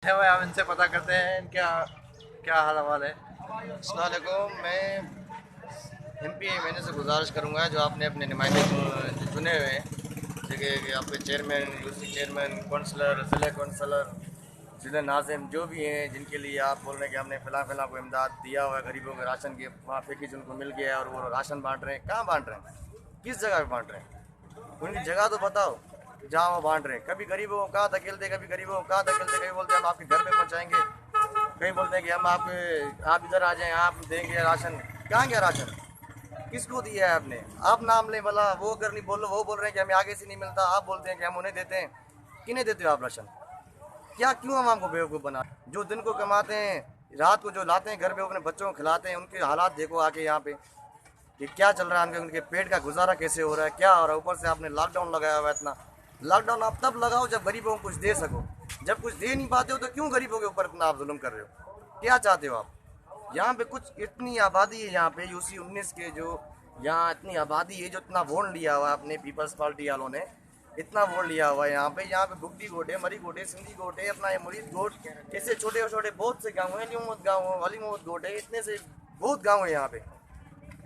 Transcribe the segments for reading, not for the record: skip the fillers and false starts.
है भाई, हम इनसे पता करते हैं इनका क्या हाल हवाल है। अस्सलाम वालेकुम। मैं एमपी मैंने से गुजारिश करूंगा जो आपने अपने नुमाइंदे जो चुने हुए हैं, जगह के आपके चेयरमैन, यूसी चेयरमैन, काउंसलर, ज़िले काउंसलर, ज़िले नाज़िम जो भी हैं, जिनके लिए आप बोल रहे हैं कि हमने फ़िलहाल फ़िलहाल को इमदाद दिया हुआ है गरीबों के राशन के, वहाँ पैकेज उनको मिल गया है और वो राशन बांट रहे हैं। कहाँ बांट रहे हैं? किस जगह पे बांट रहे हैं? उनकी जगह तो बताओ जहाँ वो बांट रहे हैं। कभी गरीबों को कहाँ धकेलते, कभी गरीबों को कहाँ धकेलते, कभी बोलते हैं हम आपके घर पे पहुँचाएंगे, कहीं बोलते हैं कि हम आप इधर आ जाएं, आप देंगे राशन। कहाँ गया राशन? किसको दिया है आपने? आप नाम लें भला, वो अगर नहीं बोलो, वो बोल रहे हैं कि हमें आगे से नहीं मिलता, आप बोलते हैं कि हम उन्हें देते हैं। किन्हें देते हो आप राशन? क्या क्यों हम आपको बेवकूफ़ बना? जो दिन को कमाते हैं, रात को जो लाते हैं घर पे अपने बच्चों को खिलाते हैं, उनके हालात देखो आके यहाँ पे कि क्या चल रहा है, उनके पेट का गुजारा कैसे हो रहा है, क्या हो रहा है। ऊपर से आपने लॉकडाउन लगाया हुआ है इतना। लॉकडाउन आप तब लगाओ जब गरीबों को कुछ दे सको। जब कुछ दे नहीं पाते हो तो क्यों गरीबों के ऊपर इतना आप जुल्म कर रहे हो? क्या चाहते हो आप? यहाँ पे कुछ इतनी आबादी है, यहाँ पे यूसी 19 के जो यहाँ इतनी आबादी है, जो इतना वोट लिया हुआ है अपने पीपल्स पार्टी वालों ने, इतना वोट लिया हुआ है यहाँ पे बुगटी गोट है, मरी गोट है, सिंधी गोट है, अपना ये मुरीद गोट, ऐसे छोटे छोटे बहुत से गाँव हैं, अली मोहम्मद गाँव है, अली मोहम्मद गोट है, इतने से बहुत गाँव है यहाँ पे।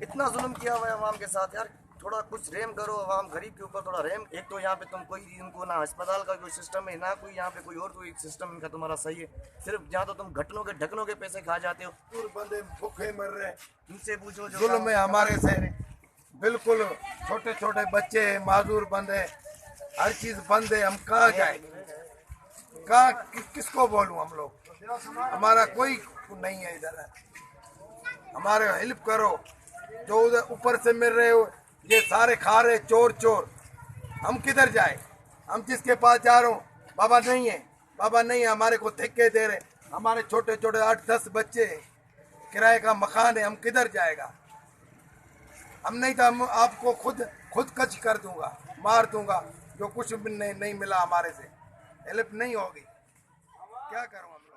इतना जुल्म किया हुआ है अवाम के साथ यार। थोड़ा कुछ रहम करो, अवाम गरीब के ऊपर थोड़ा रहम। एक तो यहाँ पे तुम कोई इनको ना अस्पताल का कोई सिस्टम है, ना कोई यहाँ पे कोई और कोई सिस्टम इनका तुम्हारा सही है। सिर्फ जहाँ तो तुम घटनों के ढकनों के पैसे खा जाते हो। मजदूर बंदे भूखे मर रहे हैं। इनसे पूछो जो जुल्म है हमारे से, बिल्कुल। छोटे छोटे बच्चे हैं, माजूर बंद है, हर चीज बंद है। हम कहाँ जाए, कहाँ किसको बोलूं? हम लोग, हमारा कोई नहीं है इधर। हमारे हेल्प करो। जो उधर ऊपर से मिल रहे हो, ये सारे खा रहे चोर चोर। हम किधर जाए? हम जिसके पास जा रहे हो, बाबा नहीं है, बाबा नहीं है, हमारे को ठेके दे रहे। हमारे छोटे छोटे 8-10 बच्चे हैं, किराए का मकान है, हम किधर जाएगा? हम नहीं तो हम आपको खुद खुद कच कर दूंगा, मार दूंगा। जो कुछ भी नहीं मिला हमारे से, हेल्प नहीं होगी, क्या करूं हम लोग?